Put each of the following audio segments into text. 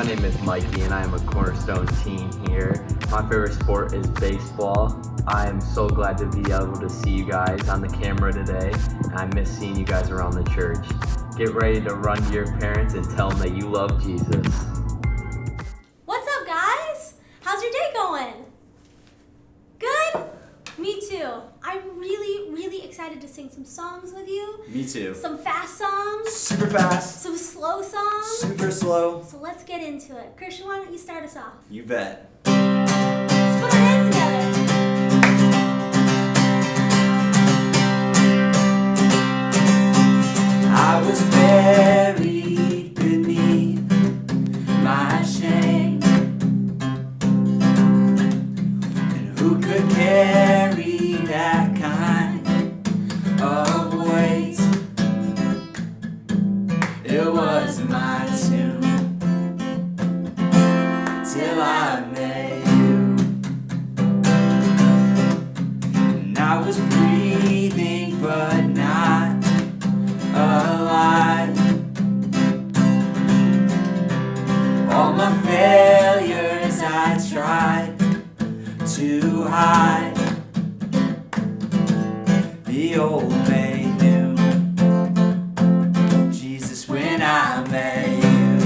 my name is Mikey and I am a Cornerstone teen here. My favorite sport is baseball. I am so glad to be able to see you guys on the camera today, and I miss seeing you guys around the church. Get ready to run to your parents and tell them that you love Jesus. What's up, guys? How's your day going? Good? Me too. I'm really excited to sing some songs with you. Me too. Some fast songs. Super fast. Some slow songs. Super slow. So let's get into it. Christian, why don't you start us off? You bet. Let's put our hands together. I was buried beneath my shame, and who could carry that kind of weight? It was my tomb till I met you, and I was breathing but not alive. All my failures I tried to hide. The old man knew Jesus when I met you.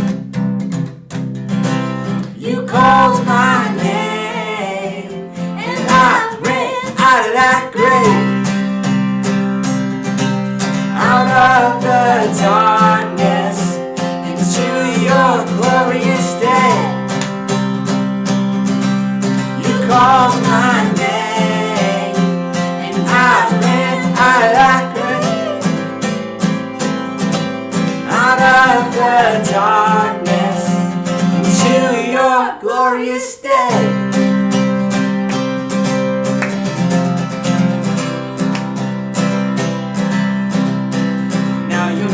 You called my name and I ran out of that grave, out of the darkness into your glorious day. You called my name and I ran out of that grave, out of the darkness into your glorious day.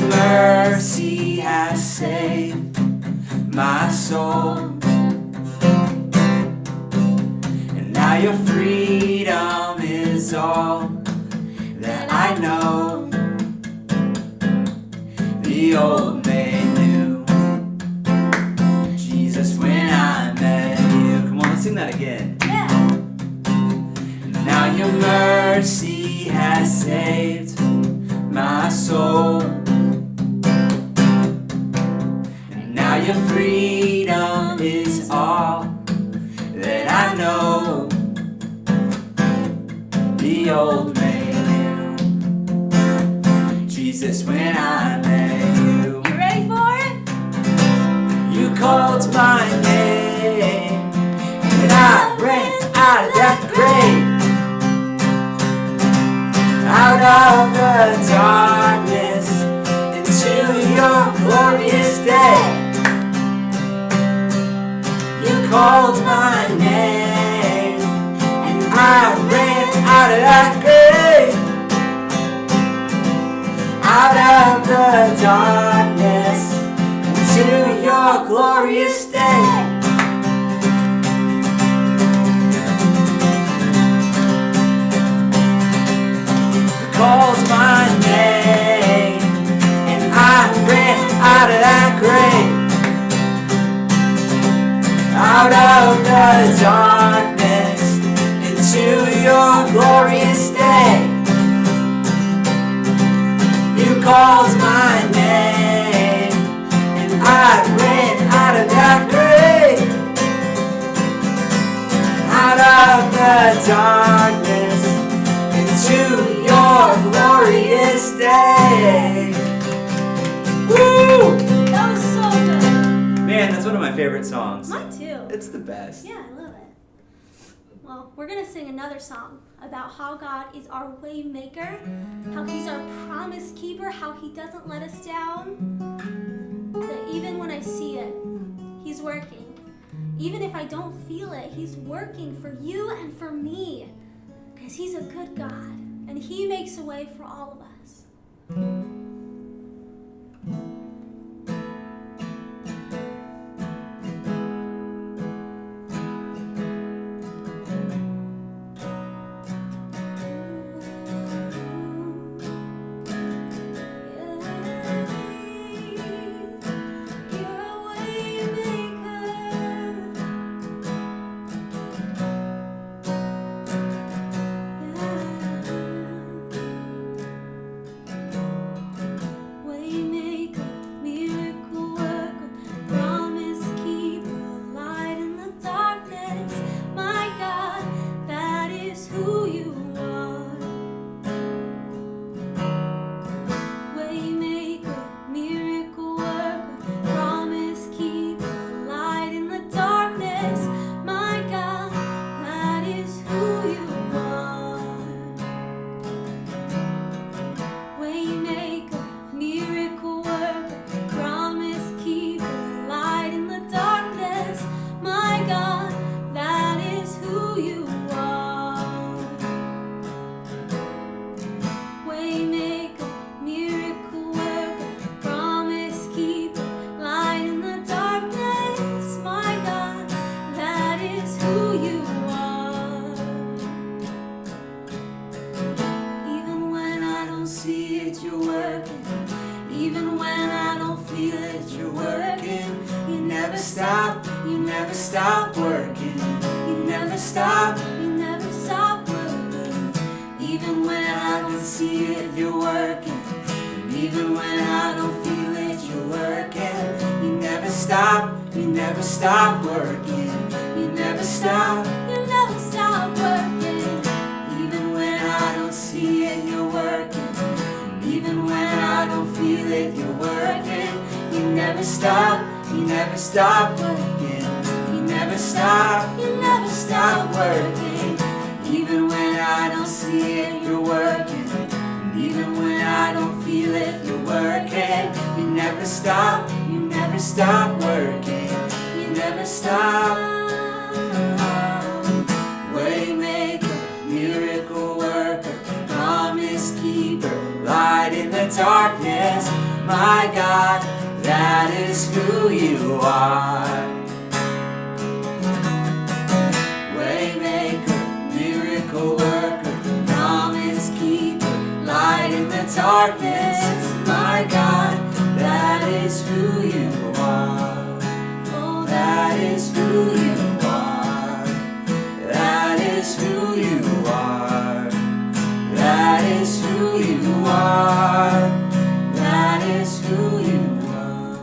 Mercy has saved my soul, and now your freedom is all that I know. The old man knew Jesus when I met you. Come on, let's sing that again. Yeah. Now your mercy has saved my soul, now your freedom is all that I know. The old man knew Jesus when I met you. You ready for it? You called my name and I ran out of that grave, out of the darkness into your glorious day. You called my name and I ran out of that grave, out of the darkness into your glorious day. You called my name and I ran out of that grave, out of the darkness into your glorious day. You called my name and I ran out of that grave, out of the darkness into your glorious day. Woo! That was so good. Man, that's one of my favorite songs. Mine too. It's the best. Yeah, I love it. Well, we're going to sing another song about how God is our way maker, how he's our promise keeper, how he doesn't let us down, that even when I see it, he's working. Even if I don't feel it, he's working for you and for me, because he's a good God, and he makes a way for all of us. You're a way maker. stop. You never stop working. Even when I don't see it, you're working. Even when I don't feel it, you're working. You never stop working. You never stop. You never stop working. Even when I don't see it, you're working. Even when I don't feel it, you're working. You never stop working. You never stop working. Even when I don't see it, you're working. Even when I don't feel it, you're working. You never stop working. You never stop. Waymaker, miracle worker, promise keeper, light in the darkness. My God, that is who you are. Waymaker, miracle worker, promise keeper, light in the darkness. My God, that is who you are. Oh, that is who you are. That is who you are. That is who you are. That is who you are.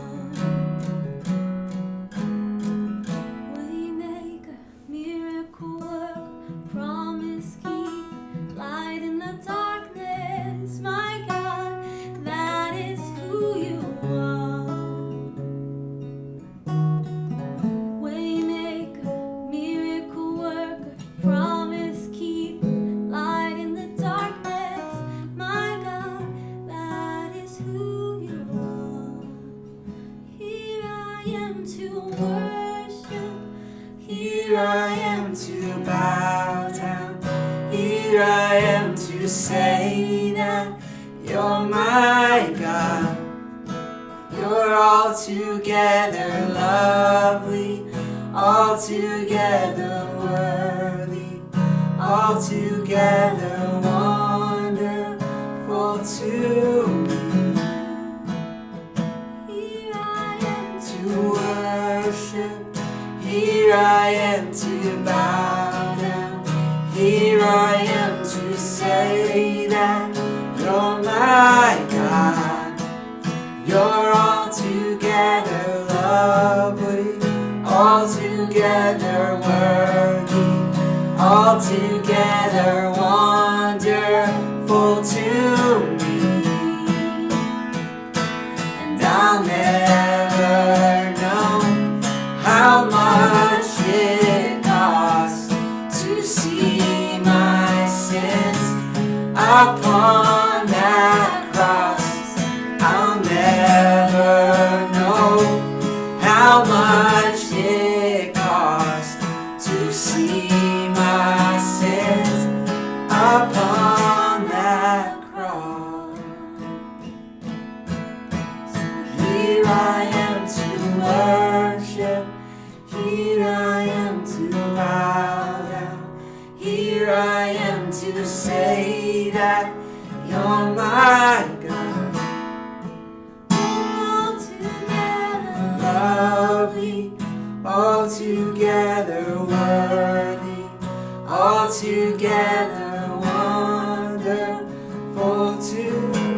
Waymaker, miracle worker, promise keep, light in the darkness. My God, that is who you are. Waymaker, miracle worker, promise keep, light in the darkness. My God, that is who you are. Here I am to worship. Here I am to bow down. Here I am to say that you're my God. You're altogether lovely, altogether worthy, altogether wonderful to me. Here I am To worship, here I am to bow down. Here I am to say that you're my God. You're altogether lovely, altogether worthy, altogether wonderful to me. And I'll never know how much it costs to see my sins upon that cross. I'll never know how much it costs to see my sins upon that cross. Here I am to worship. Here I am to bow down. Here I am to say that you're my God. altogether Lovely, altogether worthy, altogether wonderful to me.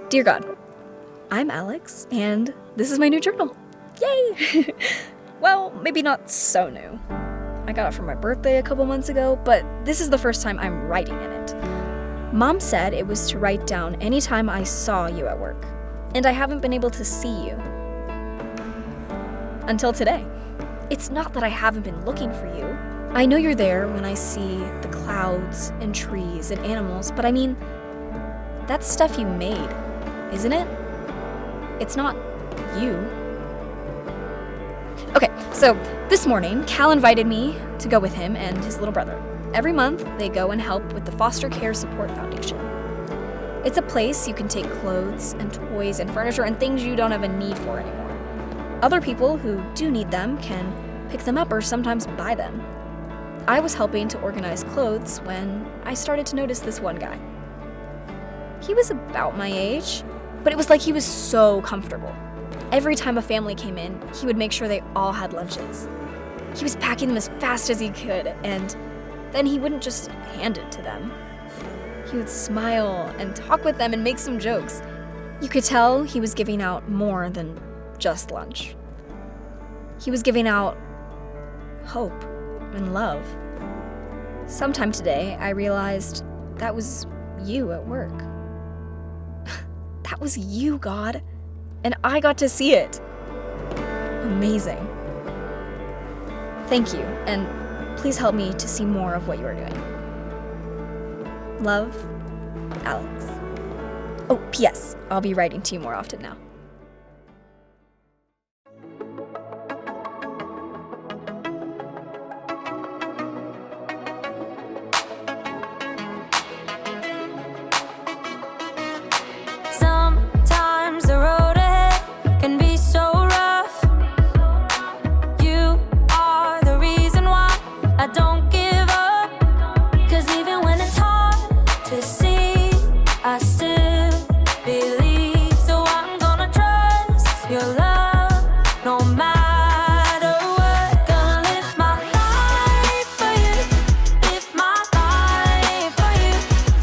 Dear God, I'm Alex, and this is my new journal. Yay! Well, maybe not so new. I got it for my birthday a couple months ago, but this is the first time I'm writing in it. Mom said it was to write down any time I saw you at work, and I haven't been able to see you until today. It's not that I haven't been looking for you. I know you're there when I see the clouds and trees and animals, but I mean, that's stuff you made, isn't it? It's not you. Okay, so this morning, Cal invited me to go with him and his little brother. Every month, they go and help with the Foster Care Support Foundation. It's a place you can take clothes and toys and furniture and things you don't have a need for anymore. Other people who do need them can pick them up or sometimes buy them. I was helping to organize clothes when I started to notice this one guy. He was about my age, but it was like he was so comfortable. Every time a family came in, he would make sure they all had lunches. He was packing them as fast as he could, and then he wouldn't just hand it to them. He would smile and talk with them and make some jokes. You could tell he was giving out more than just lunch. He was giving out hope and love. Sometime today, I realized that was you at work. That was you, God, and I got to see it. Amazing. Thank you, and please help me to see more of what you are doing. Love, Alex. Oh, P.S. I'll be writing to you more often now. Sometimes the road ahead can be so rough. You are the reason why I don't give up. 'Cause even when it's hard to see, I still believe. So I'm gonna trust your love no matter what. Gonna live my life for you, live my life for you.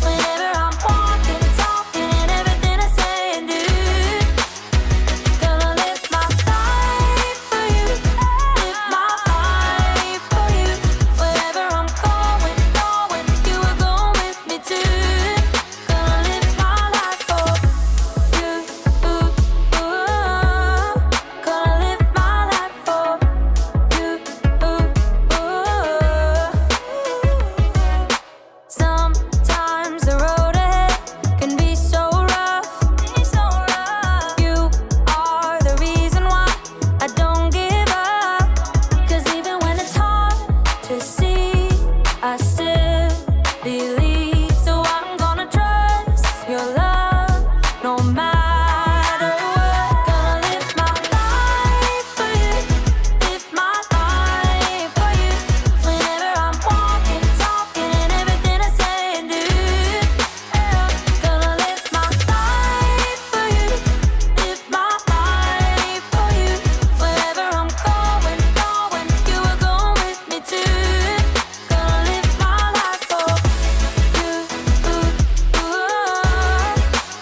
Whenever I'm walking, talking, and everything I say and do. Gonna live my life for you, live my life for you. Wherever I'm going, you will go with me too. Gonna live my life for you, Gonna live my life for you, Sometimes the road ahead can be so rough. You are the reason why I don't give up. 'Cause even when it's hard to see, I still believe. So I'm gonna trust your love no matter what. Gonna live my life for you, live my life for you. Whenever I'm walking, talking, and everything I say and do. Gonna live my life for you, live my life for you. Wherever I'm going, you will go with me too. Gonna live my life for you,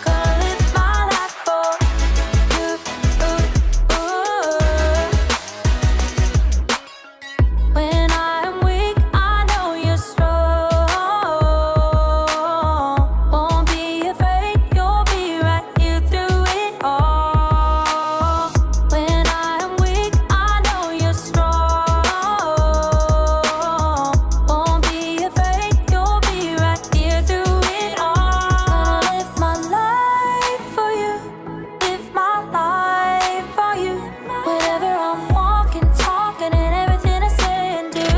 Gonna live my life for you, When I'm weak, I know you're strong. Won't be afraid, you'll be right here through it all. When I'm weak, I know you're strong. Won't be afraid, you'll be right here through it all. Gonna live my life for you, live my life for you. Whenever I'm walking, talking, and everything I say and do.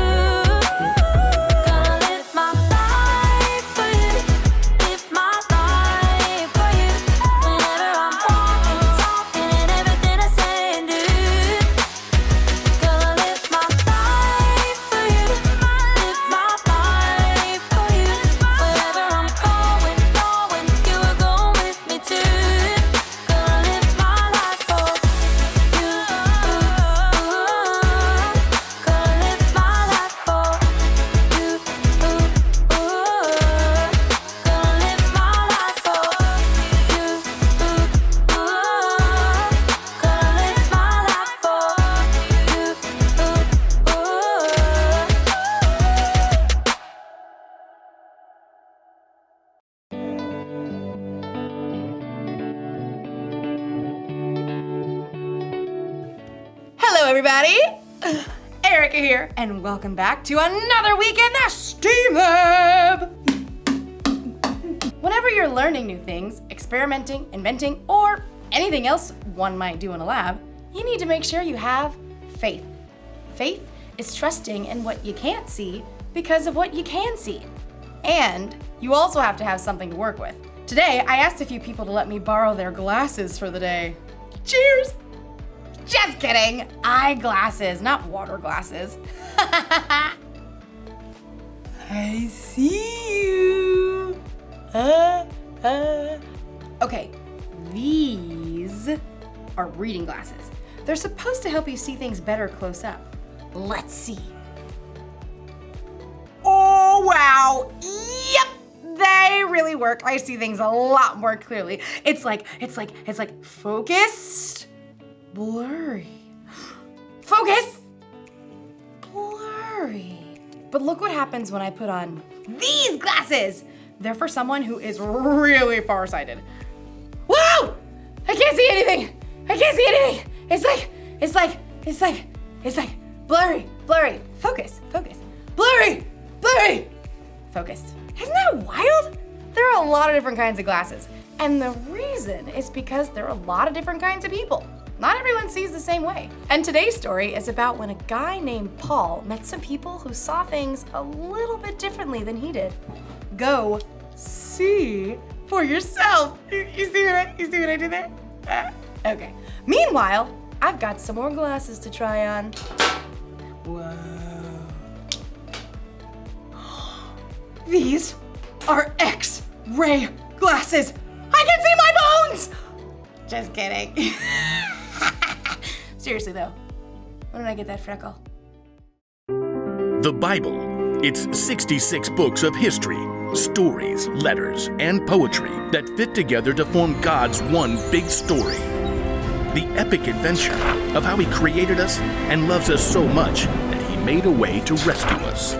Gonna live my life for you, live my life for you. Whenever I'm walking, talking, and everything I say and do. Gonna live my life for you, live my life for you. Wherever I'm going, you will go with me too. Gonna live my life for you, Gonna live my life for you, Gonna live my life for you, Gonna live my life for Hello, everybody. Erica here, and welcome back to another week in the STEAM Lab. Whenever you're learning new things, experimenting, inventing, or anything else one might do in a lab, you need to make sure you have faith. Faith is trusting in what you can't see because of what you can see. And you also have to have something to work with. Today, I asked a few people to let me borrow their glasses for the day. Cheers! Just kidding. Eyeglasses, not water glasses. I see you. Okay, these are reading glasses. They're supposed to help you see things better close up. Let's see. Oh, wow. Yep, they really work. I see things a lot more clearly. It's like focused, blurry. Focus, blurry. But look what happens when I put on these glasses. They're for someone who is really farsighted. Wow! I can't see anything. I can't see anything. It's like blurry, blurry. Focus, blurry, blurry. Focused. Isn't that wild? There are a lot of different kinds of glasses. And the reason is because there are a lot of different kinds of people. Not everyone sees the same way. And today's story is about when a guy named Paul met some people who saw things a little bit differently than he did. Go see for yourself. You see what I did there? Okay. Meanwhile, I've got some more glasses to try on. Whoa. These are X-ray glasses. I can see my bones! Just kidding. Seriously though, when did I get that freckle? The Bible. It's 66 books of history, stories, letters, and poetry that fit together to form God's one big story. The epic adventure of how He created us and loves us so much that He made a way to rescue us.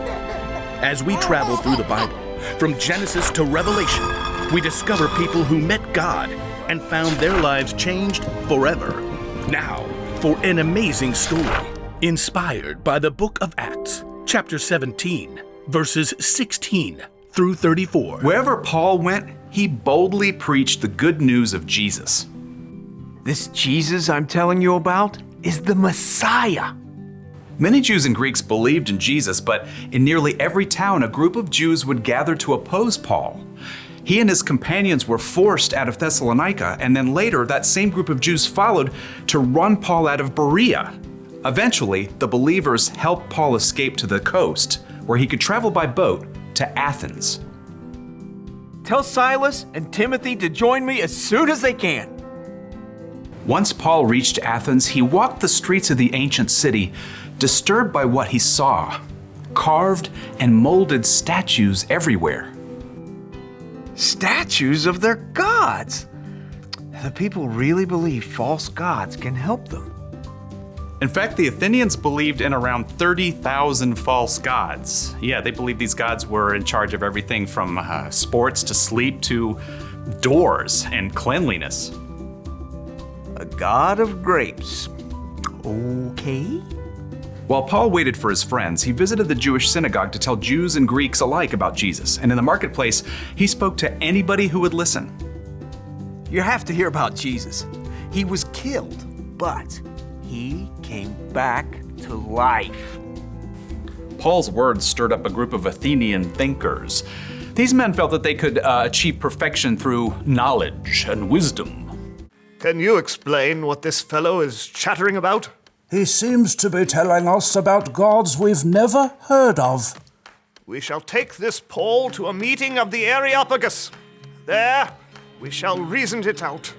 As we travel through the Bible, from Genesis to Revelation, we discover people who met God and found their lives changed forever. Now, for an amazing story inspired by the book of Acts, chapter 17, verses 16 through 34. Wherever Paul went, he boldly preached the good news of Jesus. This Jesus I'm telling you about is the Messiah. Many Jews and Greeks believed in Jesus, but in nearly every town, a group of Jews would gather to oppose Paul. He and his companions were forced out of Thessalonica, and then later that same group of Jews followed to run Paul out of Berea. Eventually, the believers helped Paul escape to the coast, where he could travel by boat to Athens. Tell Silas and Timothy to join me as soon as they can. Once Paul reached Athens, he walked the streets of the ancient city, disturbed by what he saw. Carved and molded statues everywhere. Statues of their gods. The people really believe false gods can help them. In fact, the Athenians believed in around 30,000 false gods. Yeah, they believed these gods were in charge of everything from sports to sleep to doors and cleanliness. A god of grapes. Okay. While Paul waited for his friends, he visited the Jewish synagogue to tell Jews and Greeks alike about Jesus. And in the marketplace, he spoke to anybody who would listen. You have to hear about Jesus. He was killed, but he came back to life. Paul's words stirred up a group of Athenian thinkers. These men felt that they could achieve perfection through knowledge and wisdom. Can you explain what this fellow is chattering about? He seems to be telling us about gods we've never heard of. We shall take this Paul to a meeting of the Areopagus. There, we shall reason it out.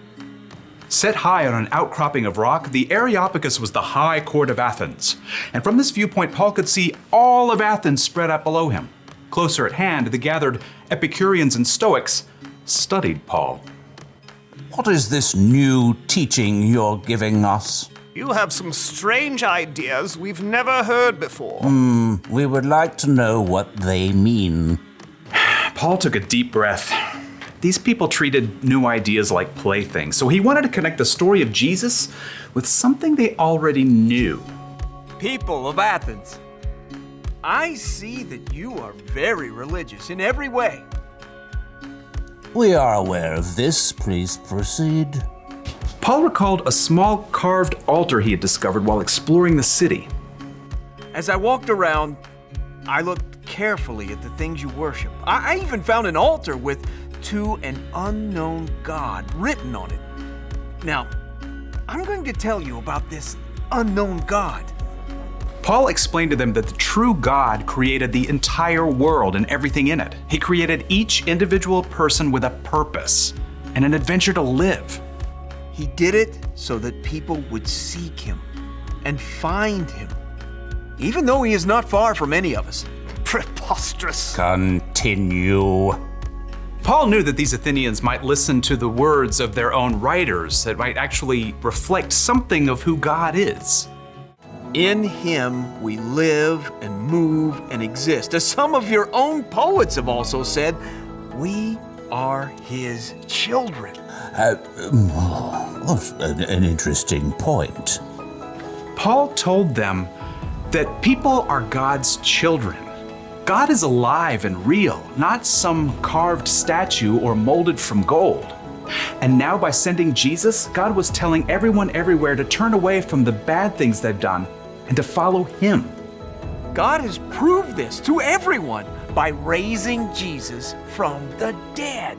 Set high on an outcropping of rock, the Areopagus was the high court of Athens. And from this viewpoint, Paul could see all of Athens spread out below him. Closer at hand, the gathered Epicureans and Stoics studied Paul. What is this new teaching you're giving us? You have some strange ideas we've never heard before. We would like to know what they mean. Paul took a deep breath. These people treated new ideas like playthings, so he wanted to connect the story of Jesus with something they already knew. People of Athens, I see that you are very religious in every way. We are aware of this. Please proceed. Paul recalled a small carved altar he had discovered while exploring the city. As I walked around, I looked carefully at the things you worship. I even found an altar with to an unknown God written on it. Now, I'm going to tell you about this unknown God. Paul explained to them that the true God created the entire world and everything in it. He created each individual person with a purpose and an adventure to live. He did it so that people would seek him and find him, even though he is not far from any of us. Preposterous. Continue. Paul knew that these Athenians might listen to the words of their own writers that might actually reflect something of who God is. In him we live and move and exist. As some of your own poets have also said, we are his children. An interesting point. Paul told them that people are God's children. God is alive and real, not some carved statue or molded from gold. And now by sending Jesus, God was telling everyone everywhere to turn away from the bad things they've done and to follow him. God has proved this to everyone by raising Jesus from the dead.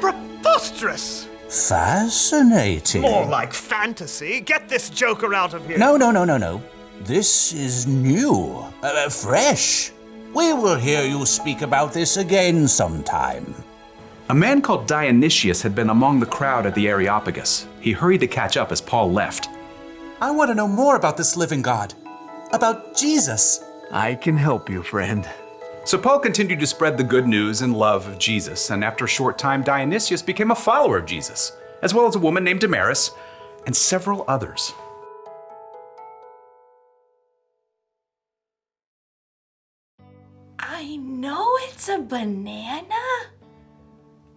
Preposterous. Fascinating. More like fantasy. Get this joker out of here. No. This is new, fresh. We will hear you speak about this again sometime. A man called Dionysius had been among the crowd at the Areopagus. He hurried to catch up as Paul left. I want to know more about this living God, about Jesus. I can help you, friend. So Paul continued to spread the good news and love of Jesus, and after a short time, Dionysius became a follower of Jesus, as well as a woman named Damaris and several others. I know it's a banana,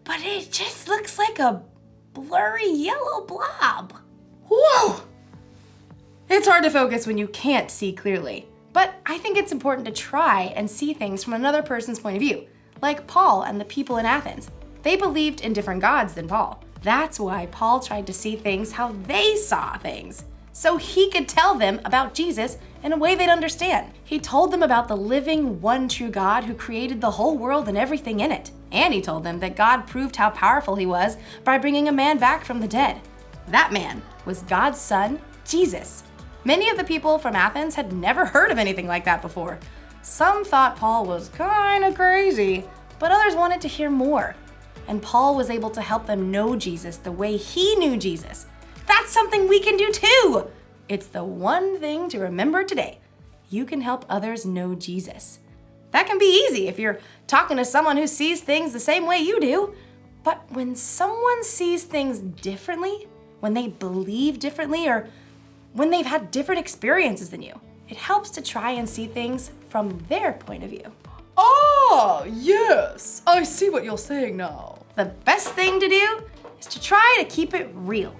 but it just looks like a blurry yellow blob. Whoa! It's hard to focus when you can't see clearly, but I think it's important to try and see things from another person's point of view, like Paul and the people in Athens. They believed in different gods than Paul. That's why Paul tried to see things how they saw things, so he could tell them about Jesus in a way they'd understand. He told them about the living, one true God who created the whole world and everything in it. And he told them that God proved how powerful he was by bringing a man back from the dead. That man was God's son, Jesus. Many of the people from Athens had never heard of anything like that before. Some thought Paul was kind of crazy, but others wanted to hear more. And Paul was able to help them know Jesus the way he knew Jesus. That's something we can do too! It's the one thing to remember today. You can help others know Jesus. That can be easy if you're talking to someone who sees things the same way you do. But when someone sees things differently, when they believe differently, or when they've had different experiences than you, it helps to try and see things from their point of view. Oh, yes, I see what you're saying now. The best thing to do is to try to keep it real.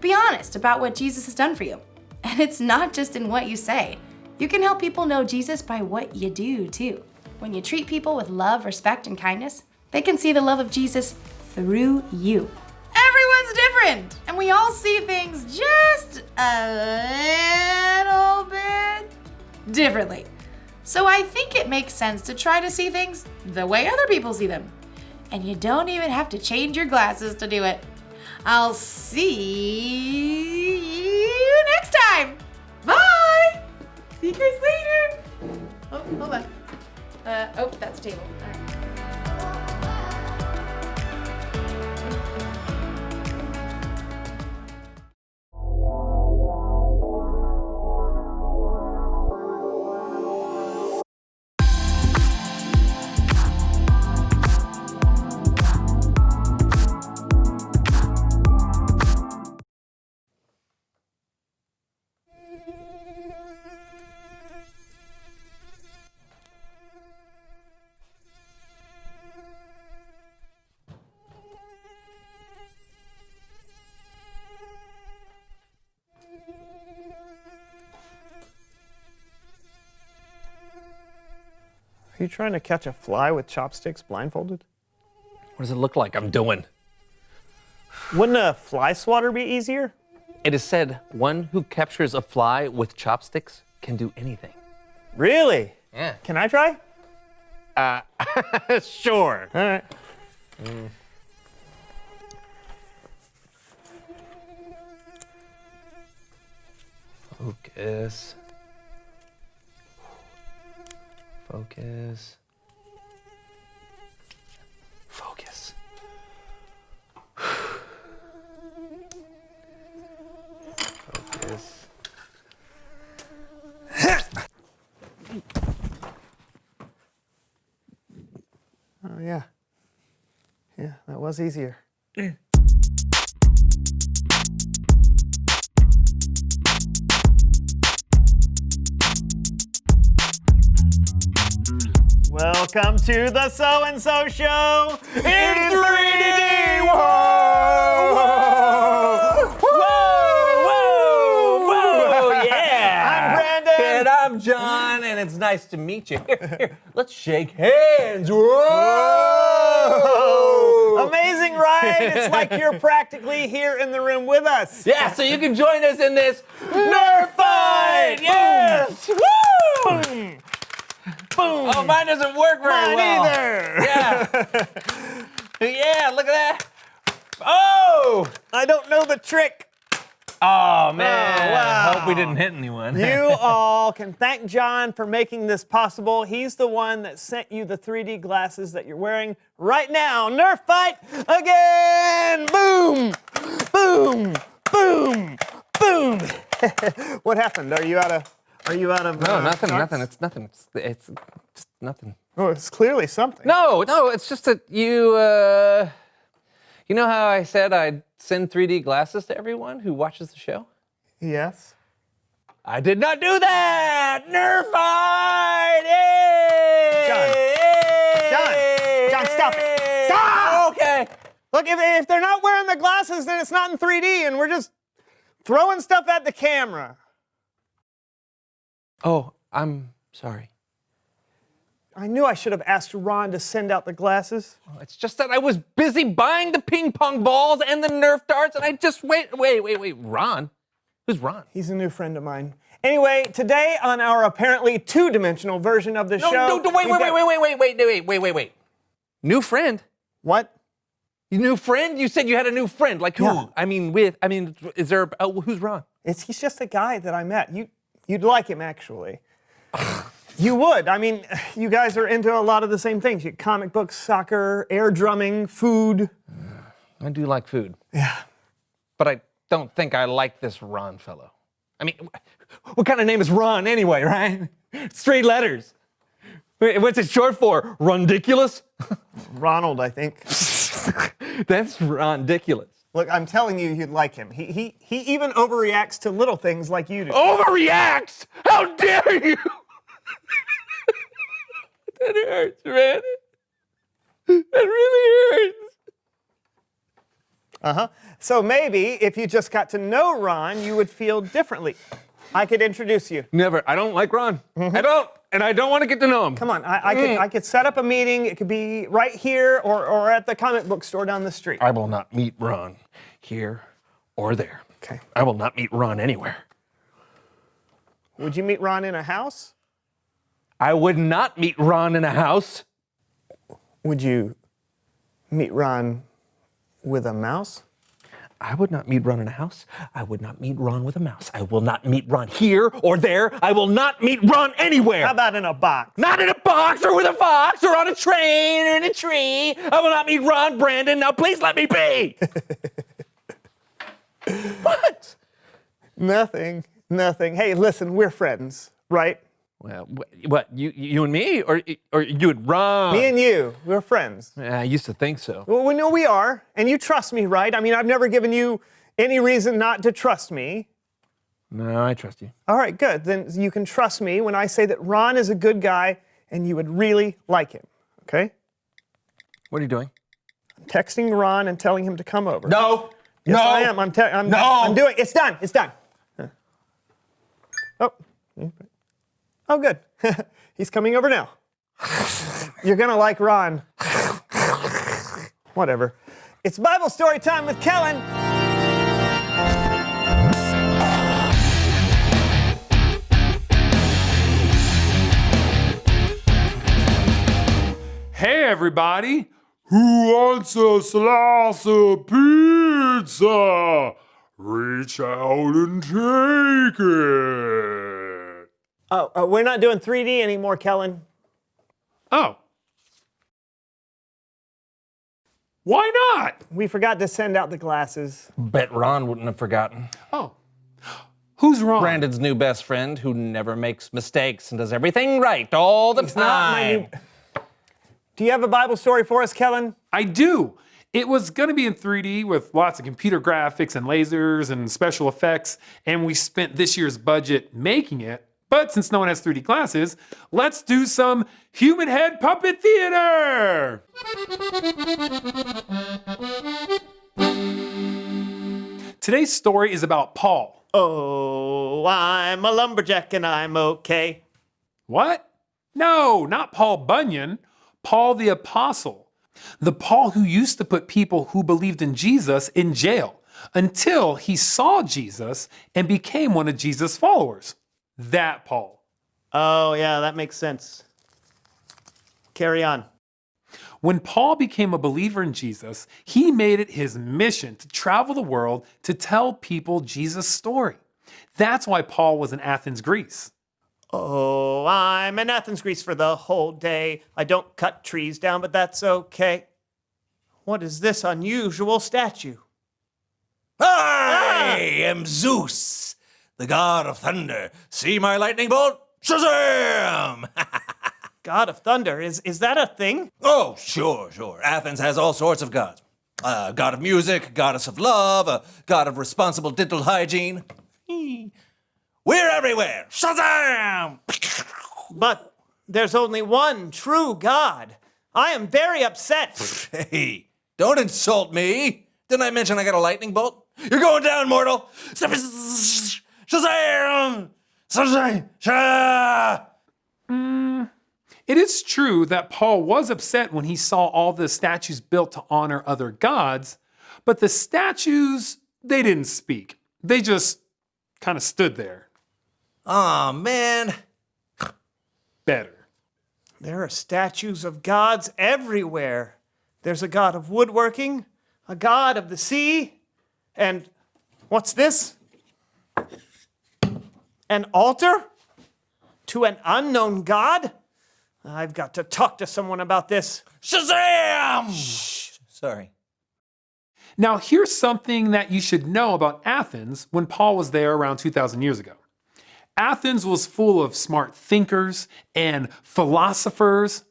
Be honest about what Jesus has done for you. And it's not just in what you say. You can help people know Jesus by what you do, too. When you treat people with love, respect, and kindness, they can see the love of Jesus through you. Everyone's different, and we all see things just a little bit differently. So I think it makes sense to try to see things the way other people see them. And you don't even have to change your glasses to do it. I'll see you next time. Bye. See you guys later. Oh, hold on. That's a table. All right. Are you trying to catch a fly with chopsticks blindfolded? What does it look like I'm doing? Wouldn't a fly swatter be easier? It is said one who captures a fly with chopsticks can do anything. Really? Yeah. Can I try? Sure. All right. Focus. Focus. Focus. Focus. Oh, yeah. Yeah, that was easier. Welcome to the So-and-So Show in 3D! Whoa! Whoa, yeah! I'm Brandon! And I'm John, and it's nice to meet you. Here, let's shake hands. Whoa! Amazing, right? It's like you're practically here in the room with us. Yeah, so you can join us in this Nerf fight! Yes! Woo! Boom! Boom! Oh, mine doesn't work very well. Mine either! Yeah. Yeah, look at that. Oh! I don't know the trick. Oh, man. Oh, wow. Hope we didn't hit anyone. You all can thank John for making this possible. He's the one that sent you the 3D glasses that you're wearing right now. Nerf fight again! Boom! Boom! Boom! Boom! What happened? Are you out of No, nothing, darts? nothing. It's nothing. It's just nothing. Oh, it's clearly something. No, it's just that you know how I said I'd send 3D glasses to everyone who watches the show? Yes. I did not do that! Nerf fight! John, stop it. Stop! Okay. Look, if they're not wearing the glasses, then it's not in 3D, and we're just throwing stuff at the camera. Oh, I'm sorry. I knew I should have asked Ron to send out the glasses. Oh, it's just that I was busy buying the ping pong balls and the Nerf darts, and I just wait. Ron? Who's Ron? He's a new friend of mine. Anyway, today on our apparently two-dimensional version of the show. No, wait. New friend? What? New friend? You said you had a new friend. Like who? Yeah. Is there? Who's Ron? He's just a guy that I met. You'd like him, actually. You would. I mean, you guys are into a lot of the same things. You comic books, soccer, air drumming, food. I do like food. Yeah. But I don't think I like this Ron fellow. I mean, what kind of name is Ron anyway, right? Straight letters. What's it short for? Rundiculous? Ronald, I think. That's Rondiculous. Look, I'm telling you, you'd like him. He even overreacts to little things like you do. Overreacts? How dare you? That hurts, man. That really hurts. Uh-huh. So maybe if you just got to know Ron, you would feel differently. I could introduce you. Never. I don't like Ron. I don't. And I don't want to get to know him. Come on, I could set up a meeting. It could be right here or at the comic book store down the street. I will not meet Ron here or there. Okay. I will not meet Ron anywhere. Would you meet Ron in a house? I would not meet Ron in a house. Would you meet Ron with a mouse? I would not meet Ron in a house. I would not meet Ron with a mouse. I will not meet Ron here or there. I will not meet Ron anywhere. How about in a box? Not in a box or with a fox or on a train or in a tree. I will not meet Ron, Brandon. Now please let me be. What? Nothing. Hey, listen, we're friends, right? Well, what? You and me, or you and Ron? Me and you, we're friends. Yeah, I used to think so. Well, we know we are, and you trust me, right? I mean, I've never given you any reason not to trust me. No, I trust you. All right, good. Then you can trust me when I say that Ron is a good guy and you would really like him, okay? What are you doing? I'm texting Ron and telling him to come over. No. Yes, no. I am. I'm doing. It's done. Huh. Oh. Oh, good. He's coming over now. You're gonna like Ron. Whatever. It's Bible story time with Kellen. Hey everybody, who wants a slice of pizza? Reach out and take it. Oh, we're not doing 3D anymore, Kellen. Oh. Why not? We forgot to send out the glasses. Bet Ron wouldn't have forgotten. Oh. Who's Ron? Brandon's new best friend who never makes mistakes and does everything right all the He's time. not my new... Do you have a Bible story for us, Kellen? I do. It was going to be in 3D with lots of computer graphics and lasers and special effects, and we spent this year's budget making it. But since no one has 3D glasses, let's do some human head puppet theater! Today's story is about Paul. Oh, I'm a lumberjack and I'm okay. What? No, not Paul Bunyan. Paul the Apostle. The Paul who used to put people who believed in Jesus in jail until he saw Jesus and became one of Jesus' followers. That Paul. Oh, yeah, that makes sense. Carry on. When Paul became a believer in Jesus, he made it his mission to travel the world to tell people Jesus' story. That's why Paul was in Athens, Greece. Oh, I'm in Athens, Greece for the whole day. I don't cut trees down, but that's okay. What is this unusual statue? I am Zeus, the god of thunder. See my lightning bolt? Shazam! God of thunder, is that a thing? Oh, sure. Athens has all sorts of gods. God of music, goddess of love, a god of responsible dental hygiene. We're everywhere. Shazam! But there's only one true God. I am very upset. Hey, don't insult me. Didn't I mention I got a lightning bolt? You're going down, mortal. Shazam! Shazam! It is true that Paul was upset when he saw all the statues built to honor other gods, but the statues, they didn't speak. They just kind of stood there. Aw, man. Better. There are statues of gods everywhere. There's a god of woodworking, a god of the sea, and what's this? An altar to an unknown god? I've got to talk to someone about this. Shazam! Shh. Sorry. Now, here's something that you should know about Athens when Paul was there around 2,000 years ago. Athens was full of smart thinkers and philosophers,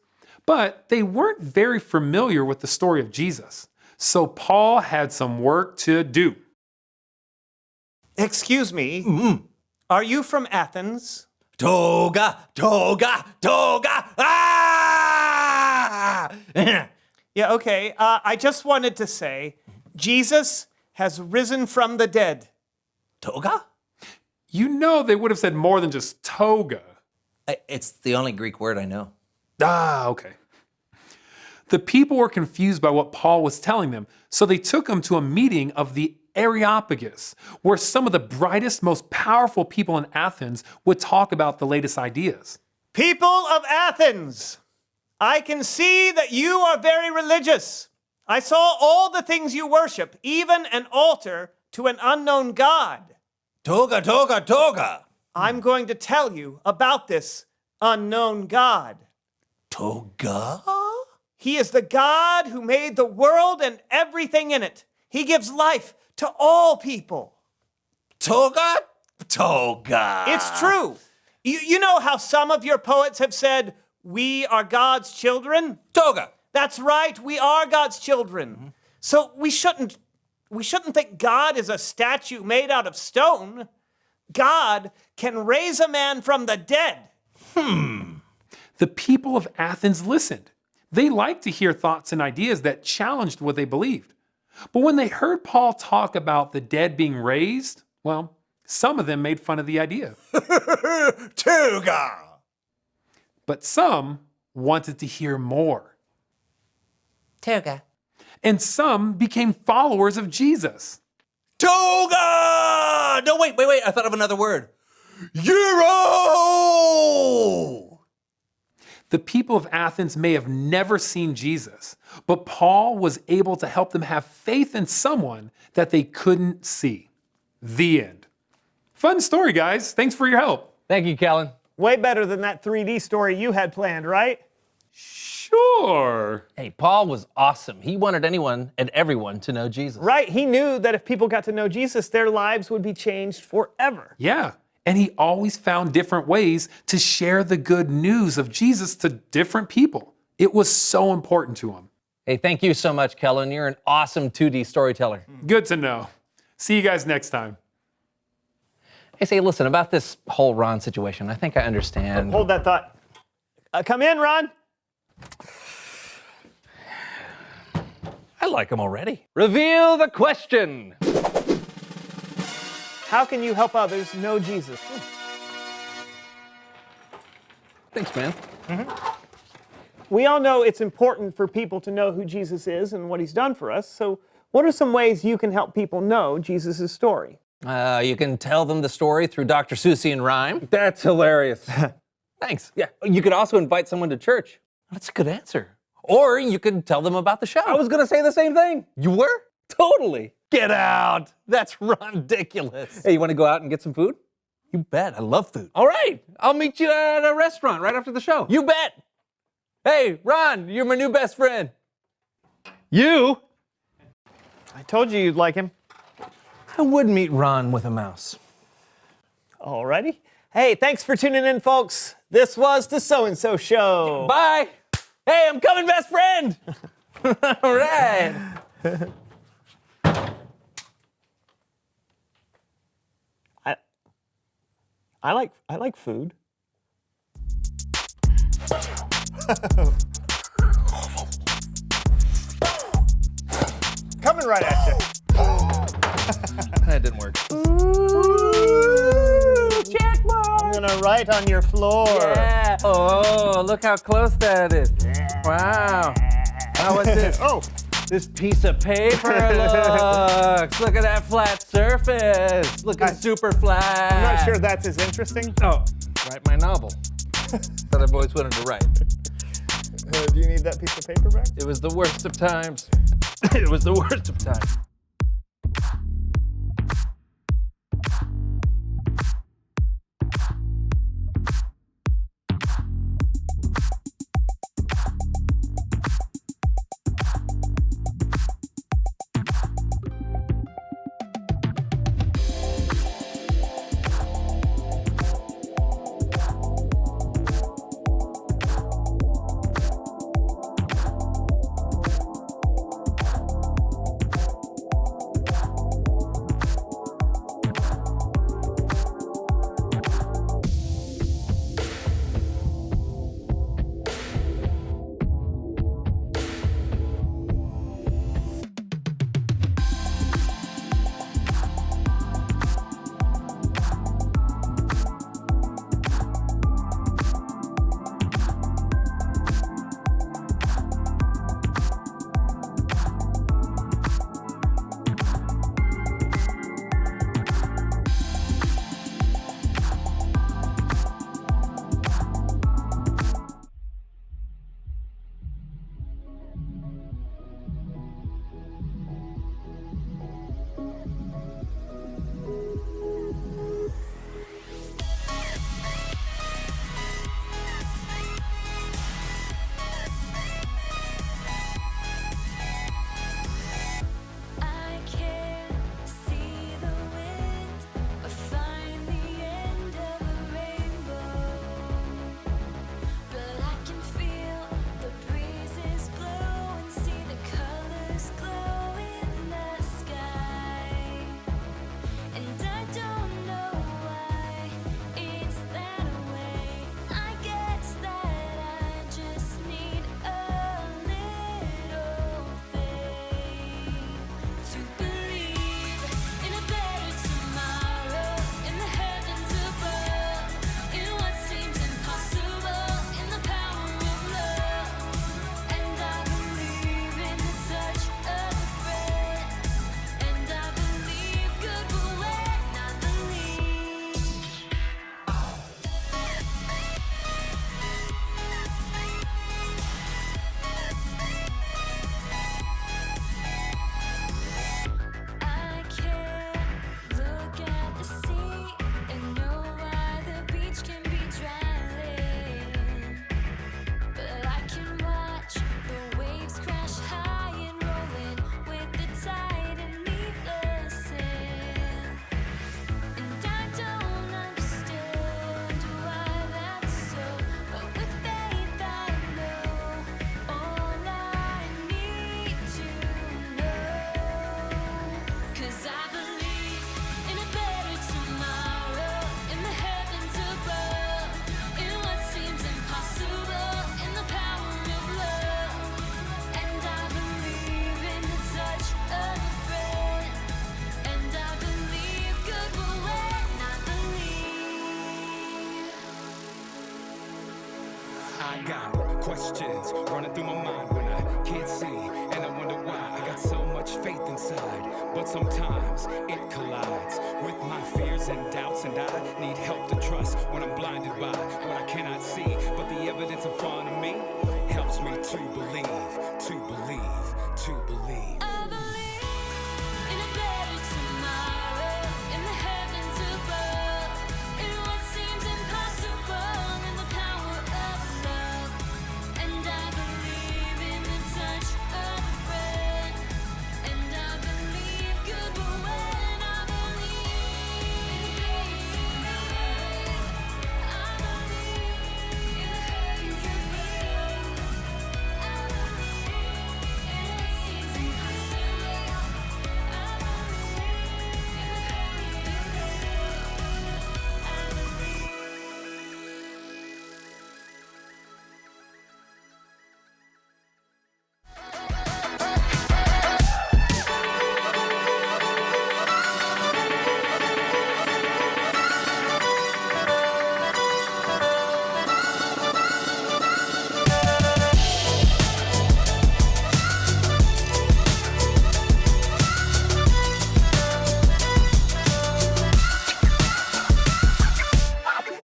but they weren't very familiar with the story of Jesus. So Paul had some work to do. Excuse me, Are you from Athens? Toga! Ah! Yeah, okay. I just wanted to say, Jesus has risen from the dead. Toga? You know they would have said more than just toga. It's the only Greek word I know. Ah, okay. The people were confused by what Paul was telling them, so they took him to a meeting of the Areopagus, where some of the brightest, most powerful people in Athens would talk about the latest ideas. People of Athens, I can see that you are very religious. I saw all the things you worship, even an altar to an unknown god. Toga! I'm going to tell you about this unknown god. Toga? He is the God who made the world and everything in it. He gives life to all people. Toga? It's true. You know how some of your poets have said, we are God's children? Toga. That's right, we are God's children. So we shouldn't think God is a statue made out of stone. God can raise a man from the dead. The people of Athens listened. They liked to hear thoughts and ideas that challenged what they believed. But when they heard Paul talk about the dead being raised, well, some of them made fun of the idea. Toga! But some wanted to hear more. Toga. And some became followers of Jesus. Toga! No, wait. I thought of another word. Euro! The people of Athens may have never seen Jesus, but Paul was able to help them have faith in someone that they couldn't see. The end. Fun story, guys. Thanks for your help. Thank you, Kellen. Way better than that 3D story you had planned, right? Sure. Hey, Paul was awesome. He wanted anyone and everyone to know Jesus. Right, he knew that if people got to know Jesus, their lives would be changed forever. Yeah. And he always found different ways to share the good news of Jesus to different people. It was so important to him. Hey, thank you so much, Kellen. You're an awesome 2D storyteller. Good to know. See you guys next time. Hey, say, listen, about this whole Ron situation, I think I understand. Hold that thought. Come in, Ron. I like him already. Reveal the question. How can you help others know Jesus? Thanks, man. We all know it's important for people to know who Jesus is and what he's done for us. So what are some ways you can help people know Jesus' story? You can tell them the story through Dr. Seussian rhyme. That's hilarious. Thanks. Yeah. You could also invite someone to church. That's a good answer. Or you could tell them about the show. I was going to say the same thing. You were? Totally. Get out. That's ridiculous. Hey, you want to go out and get some food? You bet. I love food. All right. I'll meet you at a restaurant right after the show. You bet. Hey, Ron, you're my new best friend. You? I told you you'd like him. I would meet Ron with a mouse. Alrighty. Hey, thanks for tuning in, folks. This was the So-and-So Show. Bye. Hey, I'm coming, best friend. All right. I like food. Coming right at you. That didn't work. Check mark. I'm gonna write on your floor. Yeah. Oh, look how close that is. Wow. How was this? Oh. This piece of paper looks. Look at that flat surface. Looking super flat. I'm not sure that's as interesting. Oh, write my novel that I've always wanted to write. Do you need that piece of paper back? It was the worst of times. It was the worst of times. Got questions running through my mind when I can't see, and I wonder why. I got so much faith inside, but sometimes it collides with my fears and doubts, and I need help to trust when I'm blinded by what I cannot see. But the evidence in front of me helps me to believe, to believe, to believe.